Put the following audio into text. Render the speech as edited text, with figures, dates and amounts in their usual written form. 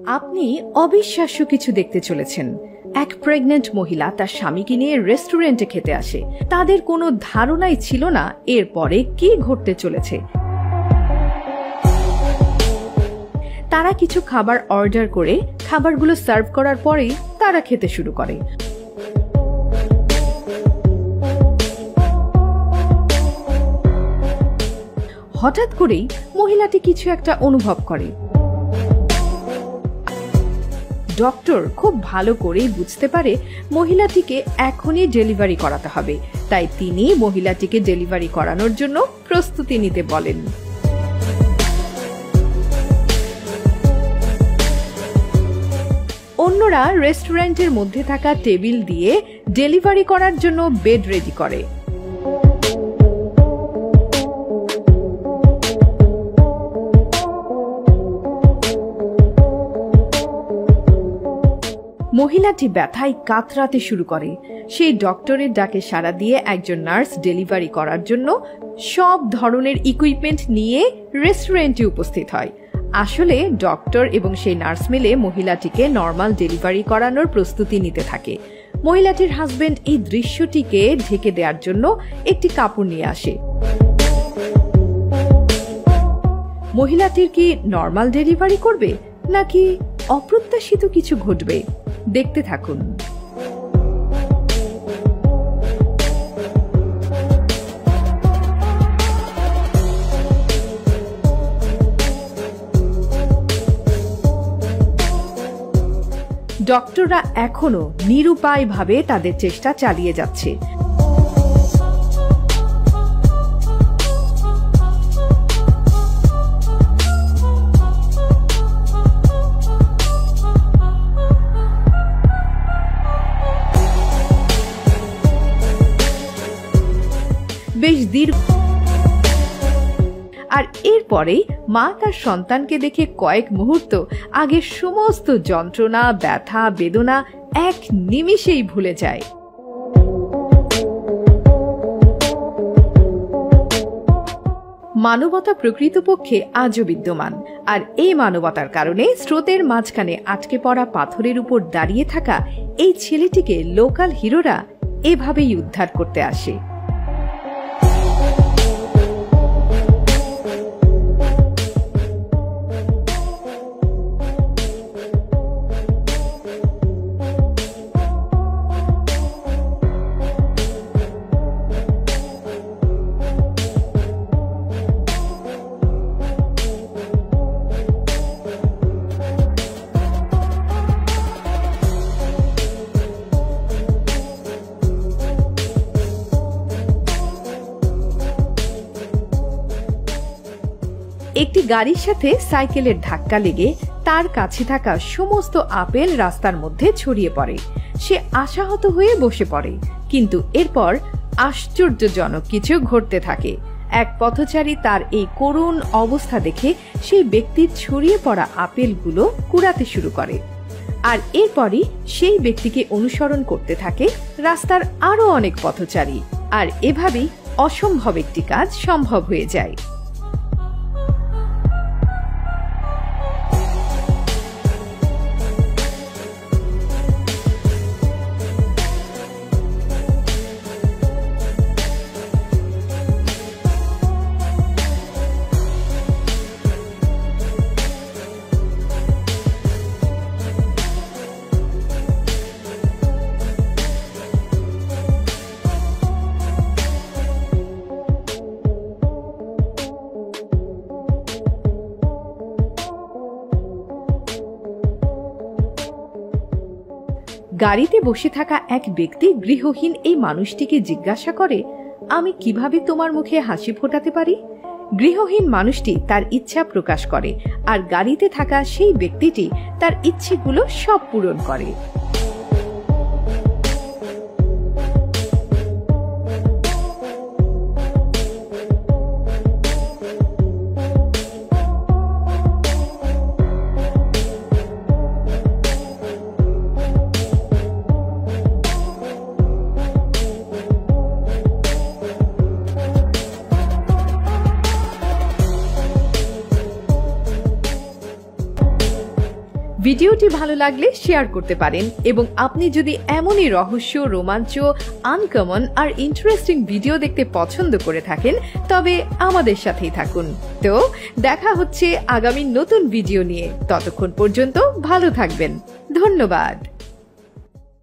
আপনি অবিশ্বাস্য কিছু দেখতে চলেছেন। এক প্রেগন্যান্ট মহিলা তার স্বামীকে নিয়ে রেস্টুরেন্টে খেতে আসে। তাদের কোনো ধারণাই ছিল না এরপরে কি ঘটতে চলেছে। তারা কিছু খাবার অর্ডার করে খাবারগুলো সার্ভ করার পরেই তারা খেতে শুরু করে। হঠাৎ করেই মহিলাটি কিছু একটা অনুভব করে। ডক্টর খুব ভালো করেই বুঝতে পারে মহিলাটিকে এখনই ডেলিভারি করাতে হবে, তাই তিনি মহিলাটিকে ডেলিভারি করানোর জন্য প্রস্তুতি নিতে বলেন। অন্যরা রেস্টুরেন্টের মধ্যে থাকা টেবিল দিয়ে ডেলিভারি করার জন্য বেড রেডি করে। মহিলাটি ব্যথায় কাতরাতে শুরু করে। সেই ডক্টরের ডাকে সাড়া দিয়ে একজন নার্স ডেলিভারি করার জন্য সব ধরনের ইকুইপমেন্ট নিয়ে রেস্টুরেন্টে উপস্থিত হয়। আসলে ডক্টর এবং সেই নার্স মিলে মহিলাটিকে নর্মাল ডেলিভারি করানোর প্রস্তুতি নিতে থাকে। মহিলাটির হাজবেন্ড এই দৃশ্যটিকে ঢেকে দেওয়ার জন্য একটি কাপড় নিয়ে আসে। মহিলাটির কি নর্মাল ডেলিভারি করবে নাকি অপ্রত্যাশিত কিছু ঘটবে? দেখতে থাকুন। ডক্টররা এখনো নিরুপায়ভাবে তাদের চেষ্টা চালিয়ে যাচ্ছে। বেশ দীর্ঘ। আর এরপরেই মা তার সন্তানকে দেখে কয়েক মুহূর্ত আগের সমস্ত যন্ত্রণা, ব্যথা, বেদনা এক নিমিষেই ভুলে যায়। মানবতা প্রকৃতপক্ষে আজও বিদ্যমান, আর এই মানবতার কারণে স্রোতের মাঝখানে আটকে পড়া পাথরের উপর দাঁড়িয়ে থাকা এই ছেলেটিকে লোকাল হিরোরা এভাবেই উদ্ধার করতে আসে। একটি গাড়ির সাথে সাইকেলের ধাক্কা লেগে তার কাছে থাকা সমস্ত আপেল রাস্তার মধ্যে ছড়িয়ে পড়ে। সে আশাহত হয়ে বসে পড়ে, কিন্তু এরপর আশ্চর্যজনক কিছু ঘটতে থাকে। এক পথচারী তার এই করুণ অবস্থা দেখে সেই ব্যক্তির ছড়িয়ে পড়া আপেলগুলো কুড়াতে শুরু করে, আর এরপরই সেই ব্যক্তিকে অনুসরণ করতে থাকে রাস্তার আরো অনেক পথচারী, আর এভাবেই অসম্ভব একটি কাজ সম্ভব হয়ে যায়। গাড়িতে বসে থাকা এক ব্যক্তি গৃহহীন এই মানুষটিকে জিজ্ঞাসা করে, আমি কিভাবে তোমার মুখে হাসি ফোটাতে পারি? গৃহহীন মানুষটি তার ইচ্ছা প্রকাশ করে, আর গাড়িতে থাকা সেই ব্যক্তিটি তার ইচ্ছেগুলো সব পূরণ করে। ভিডিওটি ভালো লাগলে শেয়ার করতে পারেন এবং আপনি যদি এমনই রহস্য, রোমাঞ্চ, আনকমন আর ইন্টারেস্টিং ভিডিও দেখতে পছন্দ করে থাকেন তবে আমাদের সাথেই থাকুন। তো দেখা হচ্ছে আগামী নতুন ভিডিও নিয়ে। ততক্ষণ পর্যন্ত ভালো থাকবেন। ধন্যবাদ।